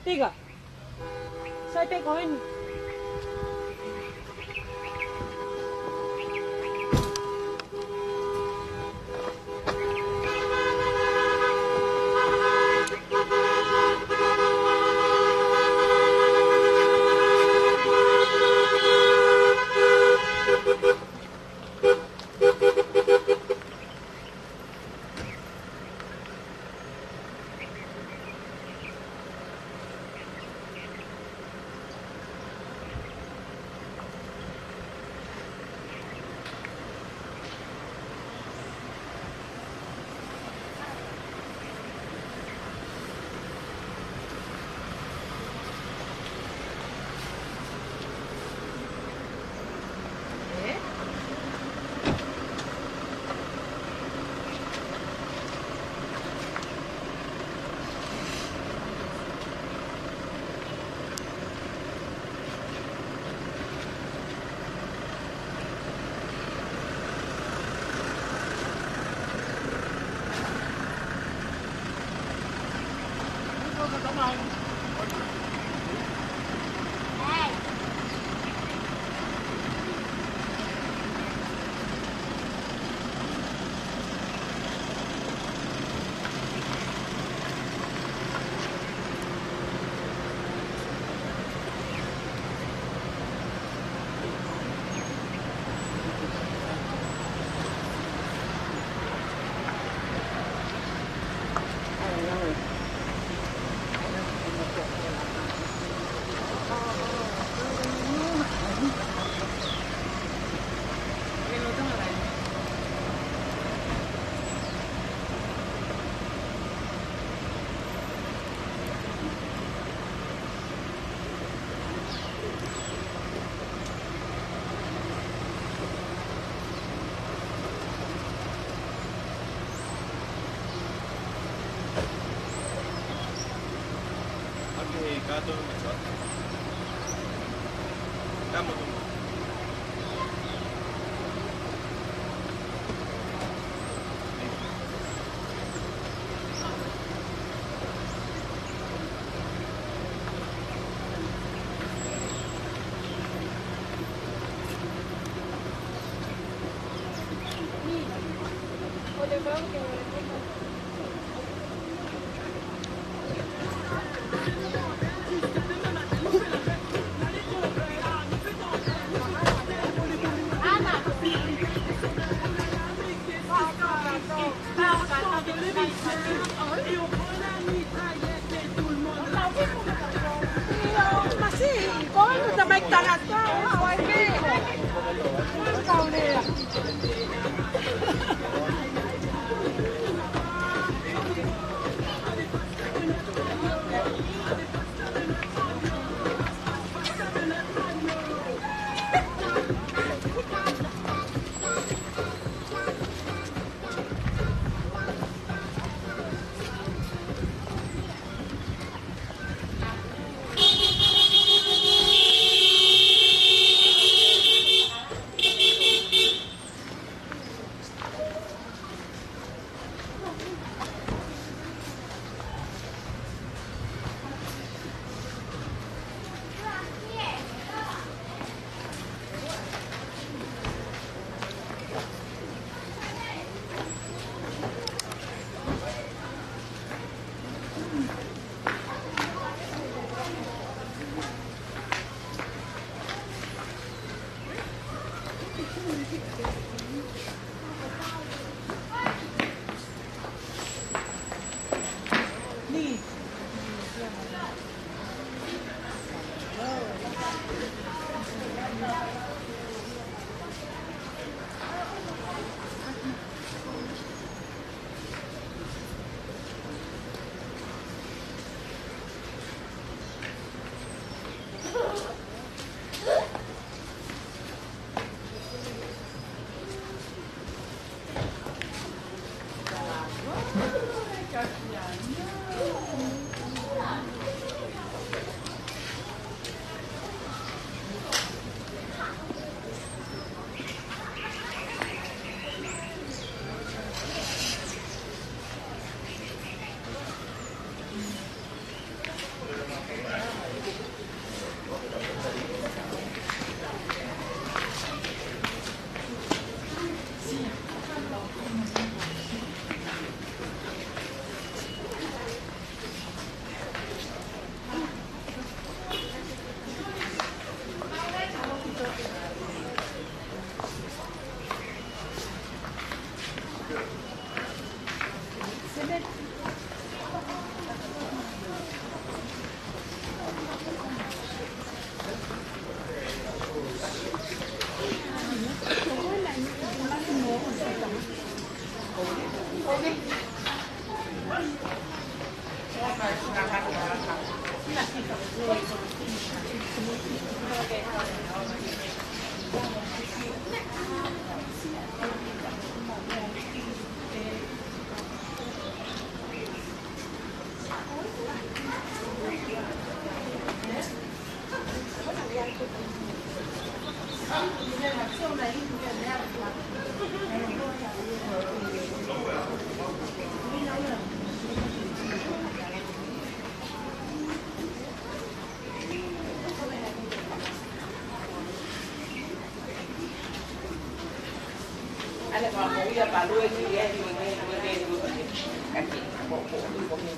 这个，再别搞你。Gato non mi sa. Andiamo tu. Ma sì, come non ti metti la storia? Vuoi che? anh là còn ngủ giờ bà nuôi như vậy nuôi các chị bộ nuôi của mình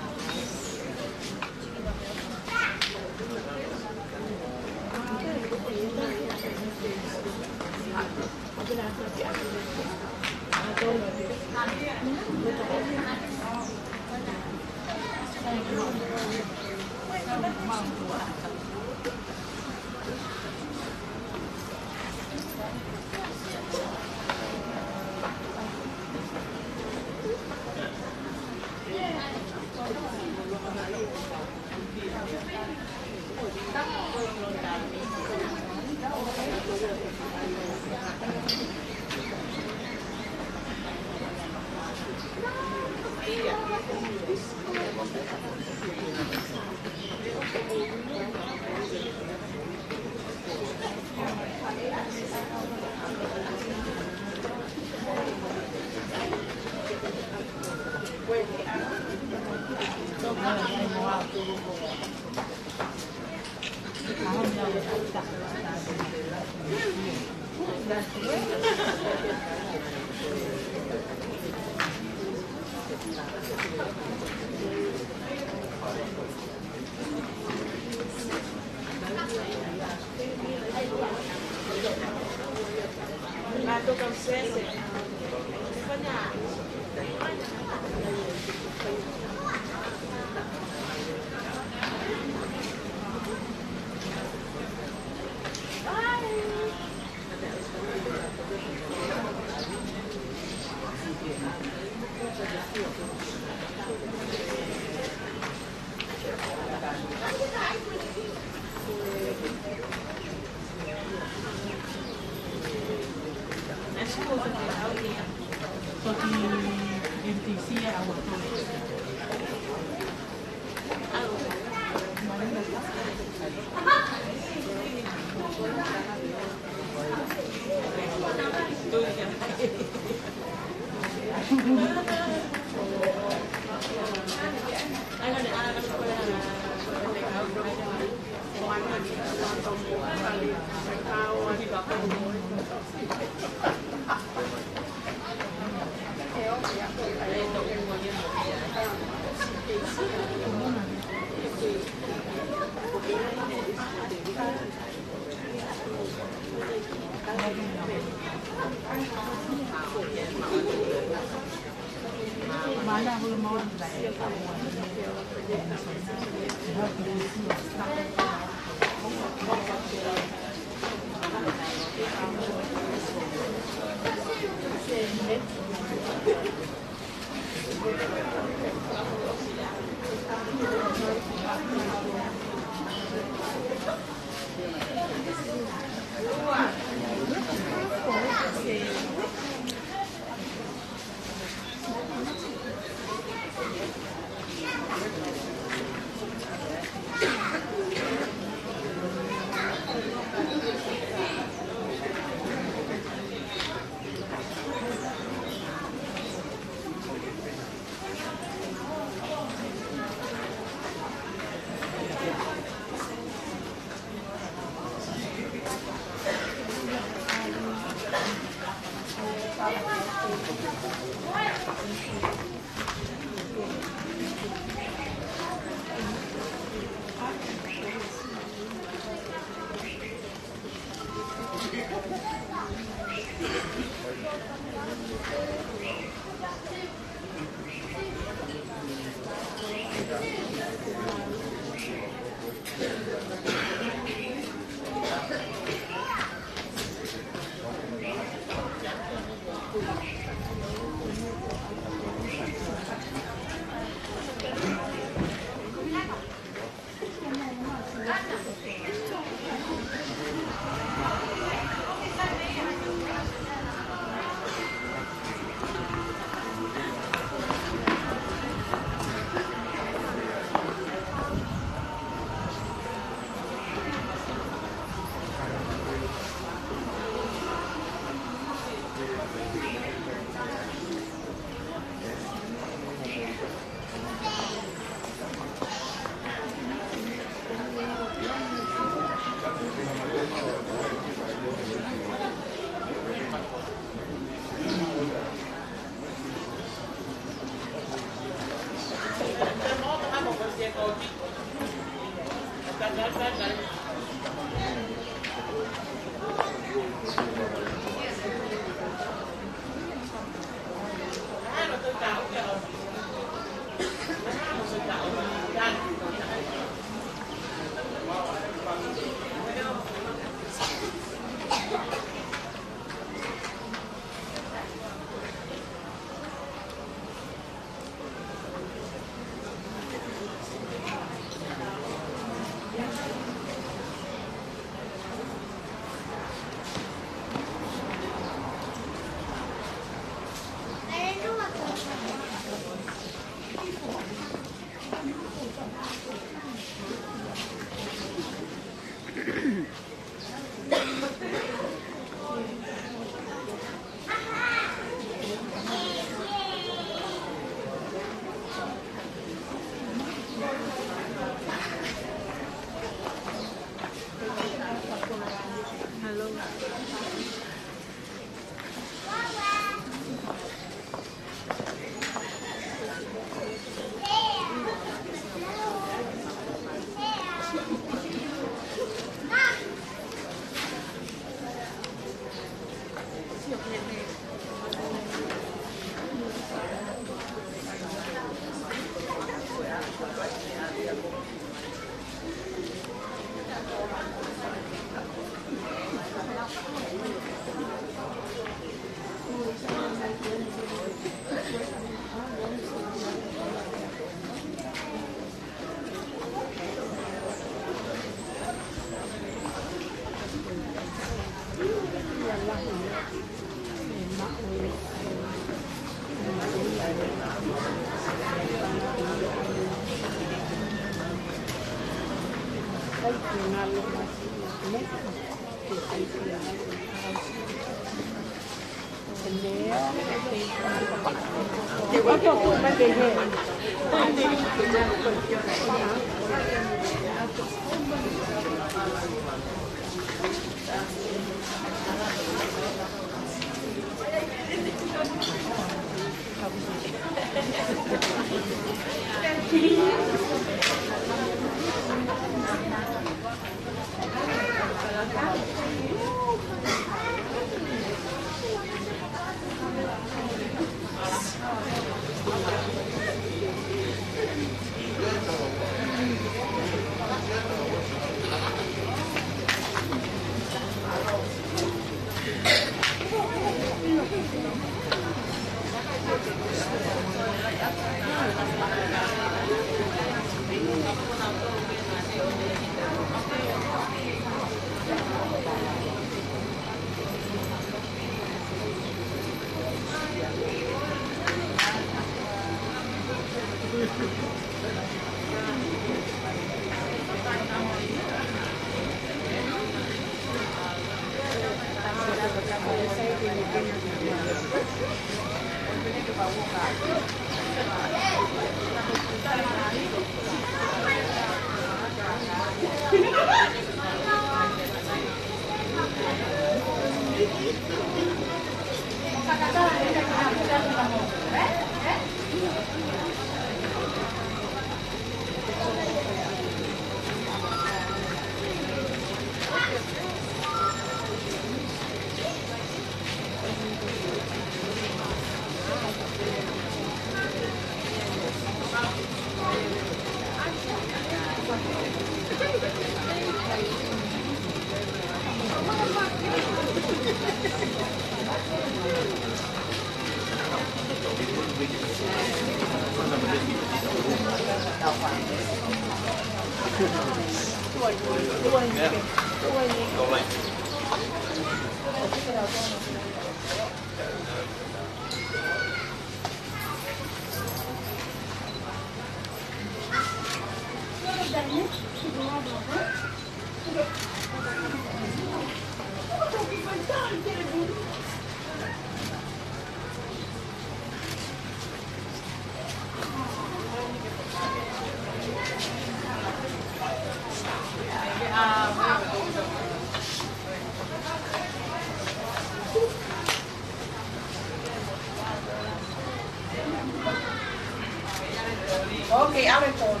Okay, I'm in phone.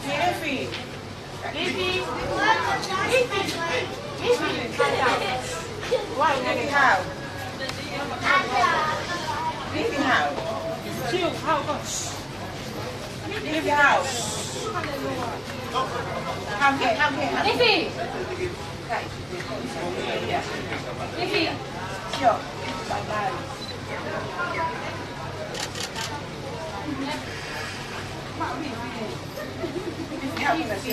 Liffy. Liffy. Why you how? Liffy how? Liffy how? How? Liffy. Liffy. Sure. Bye-bye. Help me see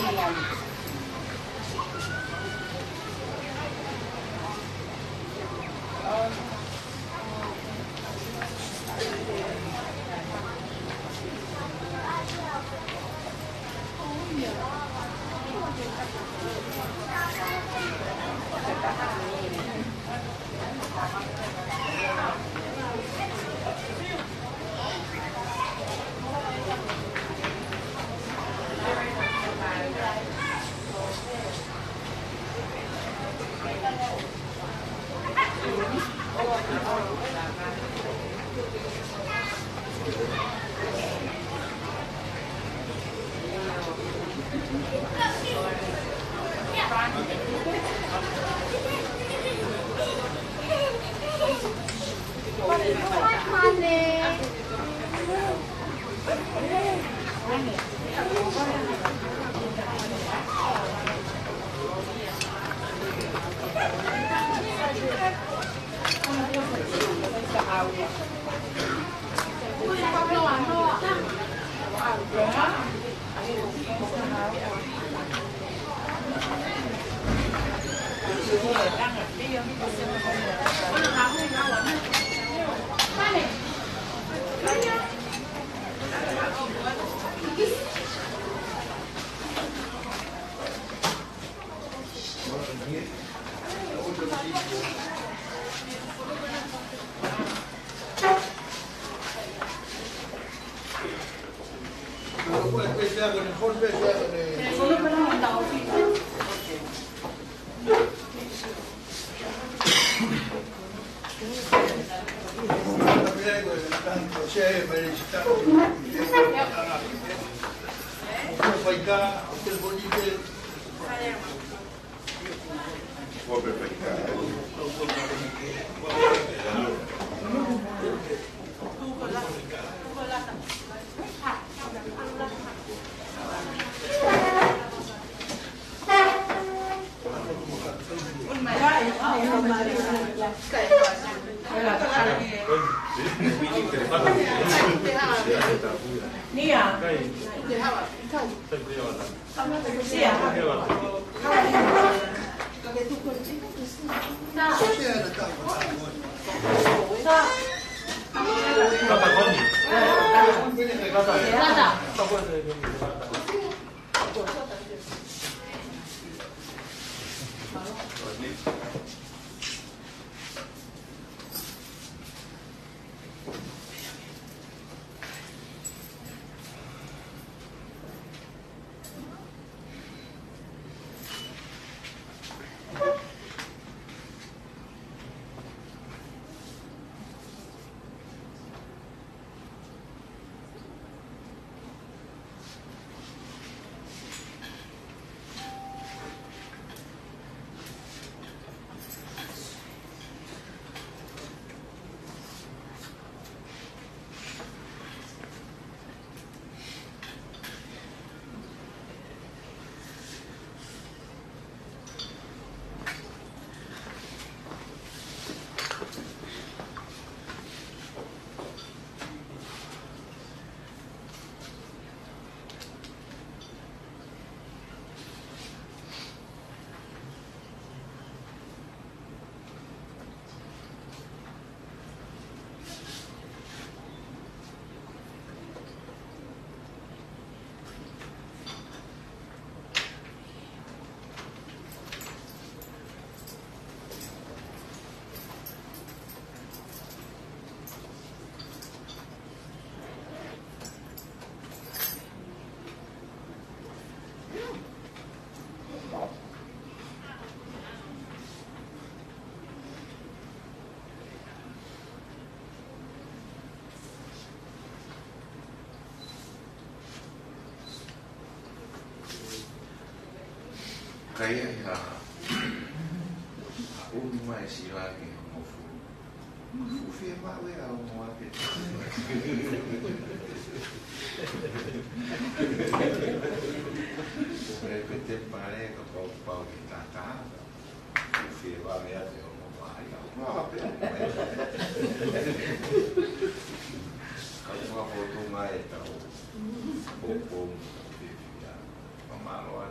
Kaya uma silagi mofu fie mawe au moape repete pare ko pau kita ta fie mawe ate o moai au moape kalau foto mai tau bom pamalo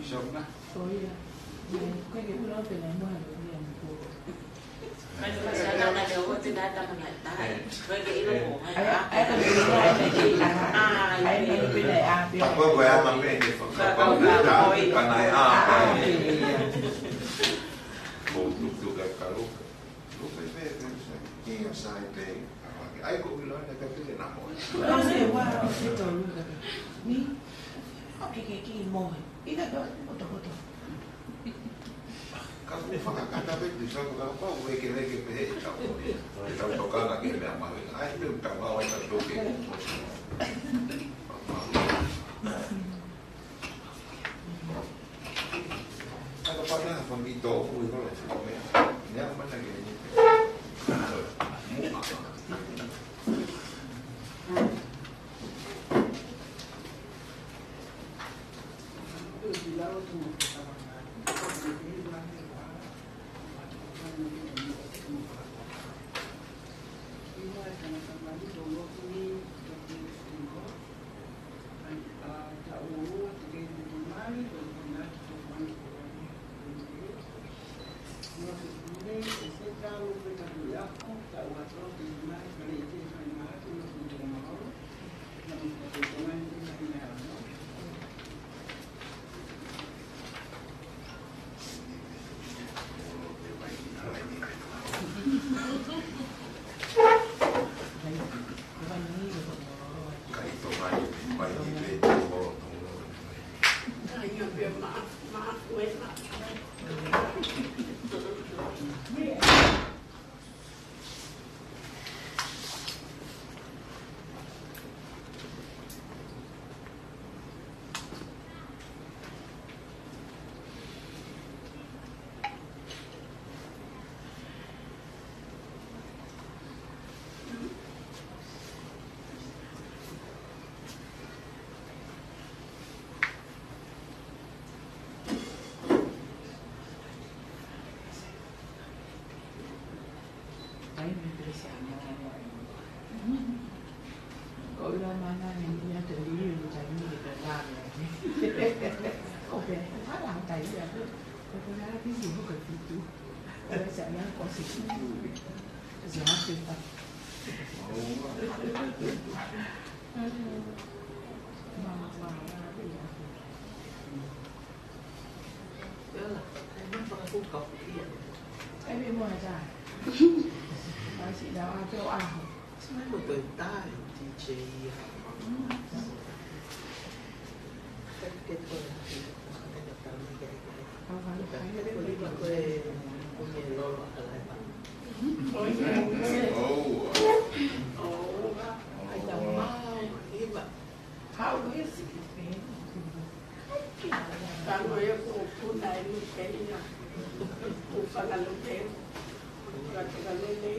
sống đó. Tôi cái điều đó từ này mua hàng của mình của. Bây giờ đâu là đâu có tin đã tâm lại tai. Với cái nó ngủ hay là cái gì là cái này à biết. Có quay mà cái gì phải có cái này một lúc cái lúc về cái sai thế ai cũng nói là cái nằm rồi. Nó sẽ qua cái đồ luôn rồi. Ní cái mồi ít là đó một tổ. Kamu fakakata begitu, kalau kau bikin tahu tokan lagi dah mahu, itu tak mahu tak doke. Ada pada pembito, itu lah sebabnya. Yang mana lagi ni? Có lo mana yang dia terdiri mencari di dalam Oke, khá là tại vì tôi có nói cái gì không cần itu saya sẽ nói có sự giá trị tập em bị mua ra bác sĩ đào ăn châu Á Saya mau bentar DJ How do you see it? Kalau aku pun naik lupa ni, bukan lupa. Kalau ni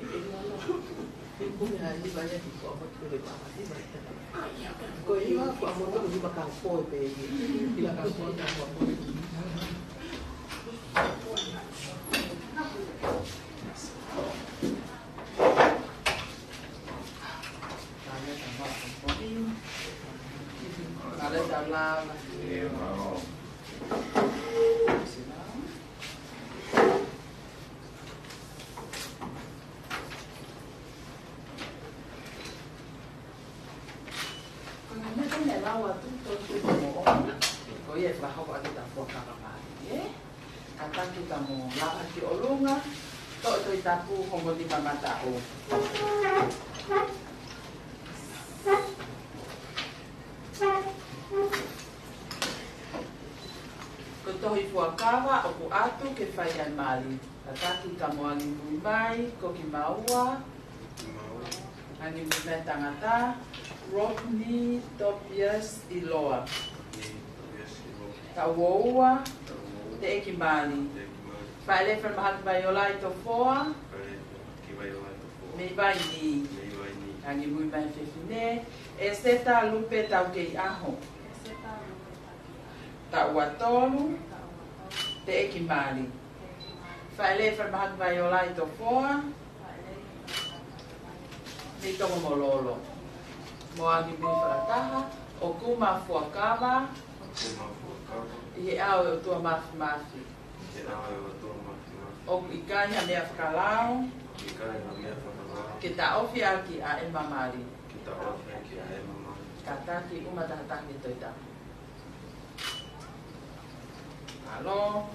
punya ini banyak di bawah boleh banget sih banyak. Kau ini aku mau tuh di belakang poi baby, di belakang poi dan poi. Ada dalam. Iya mau. Koye bahaw ko ati tapo kakapati. Kata kita mo lahat si olunga. To ito itapu kung hindi pa matao. Koto hifuakawa o ku atu ke whaian mali. Kata kita mo ang imumai, ko ki maua. Ang imumai tangata. Rodney Tobias Iloa. Kawoa te ekimali. Faile from Mahat Bayola ito foa. Me vai ni. Ang imui mai fefine. Esteta lupe tau kei aho. Ta watolu te ekimali. Faile from Mahat Bayola ito foa. Me tongo mololo. Moagi me farataha. O kuma fuakava. Ie au e o tua mafi. O ikanya mea whakalao. Ke ta ofi aki a e mamari. Ka taki umatahataki toita. Alo.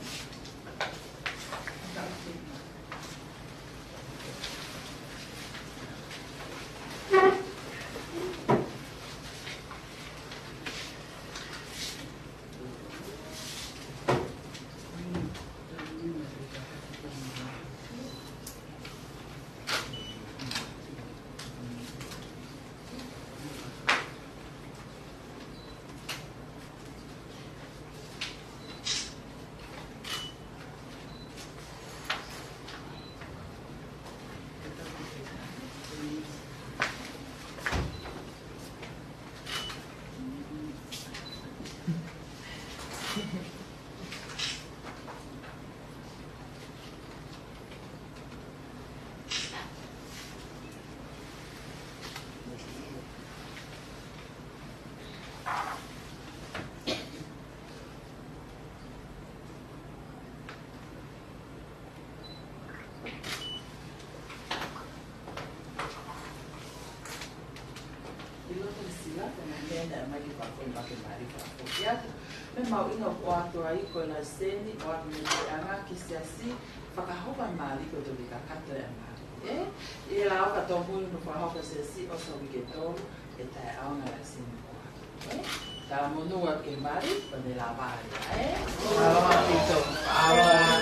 la na mena mai ki pa ko ma ke mari pa ko ya me mau ina o ato ai ko na seni o atu me anga ki se asi whakahoka mari ko toki ka kata e mari e la oka tō mui no whahoka se asi o so wike tōru e tae aonga la seni o ato tā monua ke mari pa me la vari awa tito awa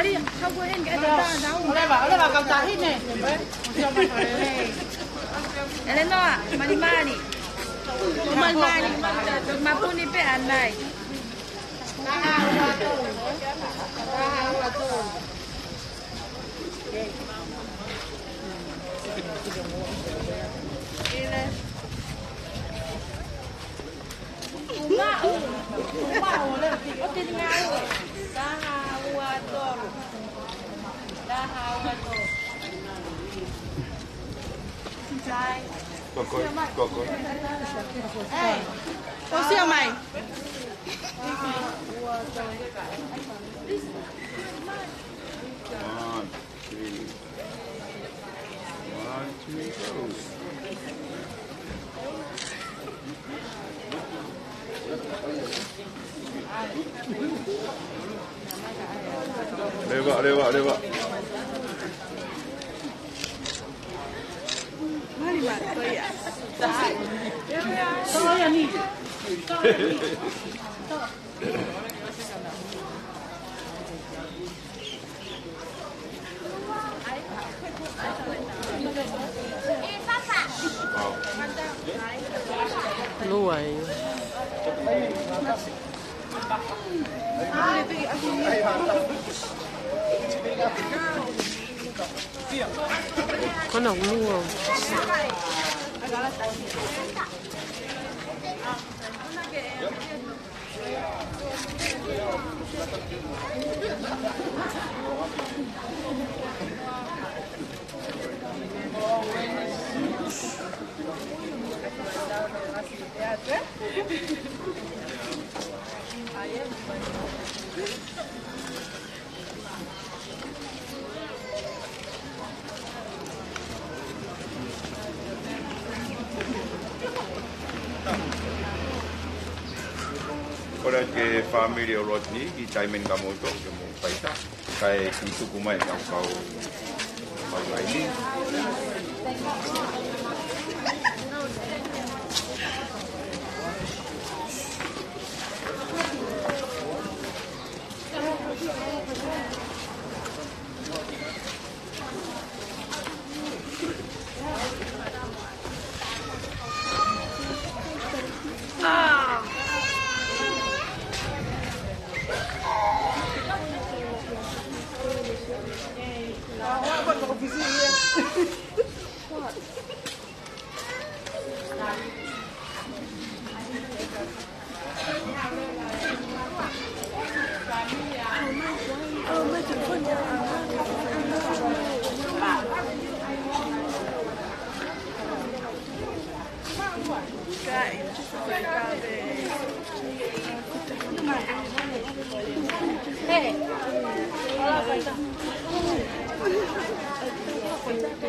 Mari, kau hen cái đó. Oleh ba kau tahin ni. Eleno, mari mari. Mari, mampu ni pe anai. Koko. Kau siapa mai? One, two, go. Lewat. Mari mari, kau ya. Luai. Có nồng luôn không? Ora ke family o Rodney ki taimen ka moto ke mo paita kai ki tuku mai ka kau mai ni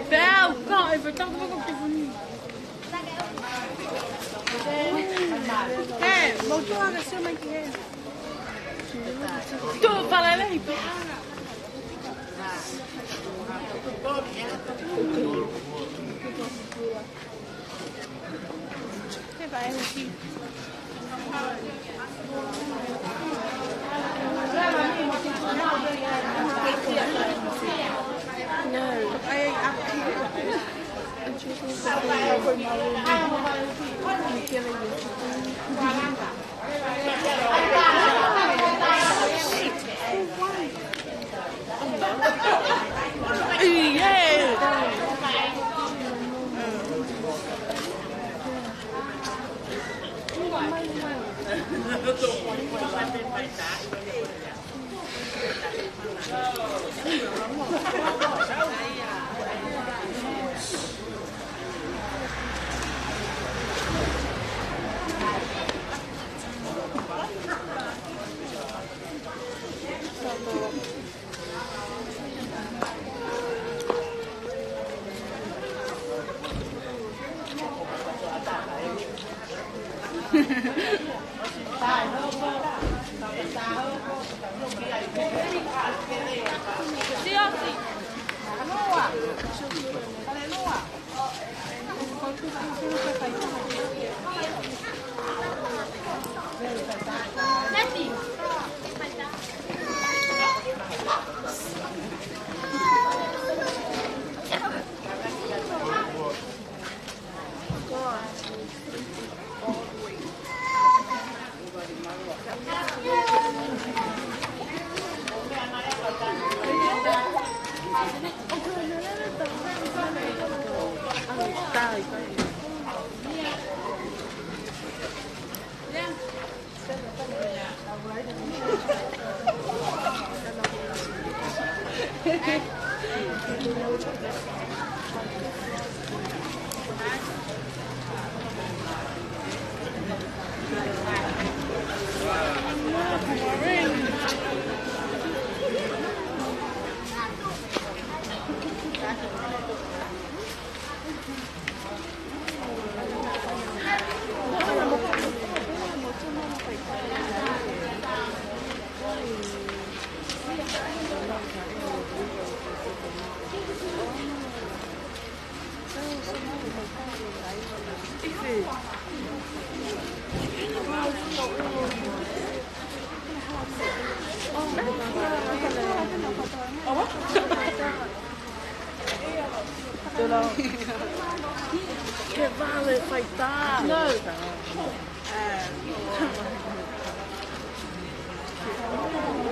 Bel, gọi vào trong cái công ty vui. Ê, một chỗ là siêu mạnh kia. Tôi vào lại đây. Thế bà em đi. No, I'm choosing Che vale fai tale? No.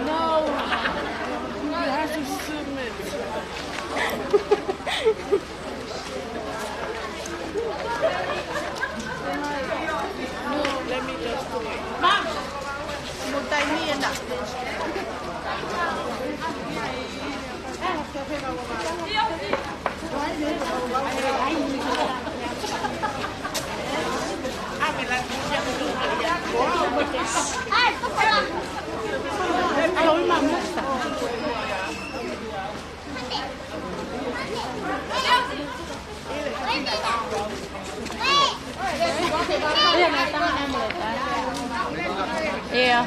No. You have to submit. No, let me just do it. Mom! Một tay mi anh ạ. Yeah.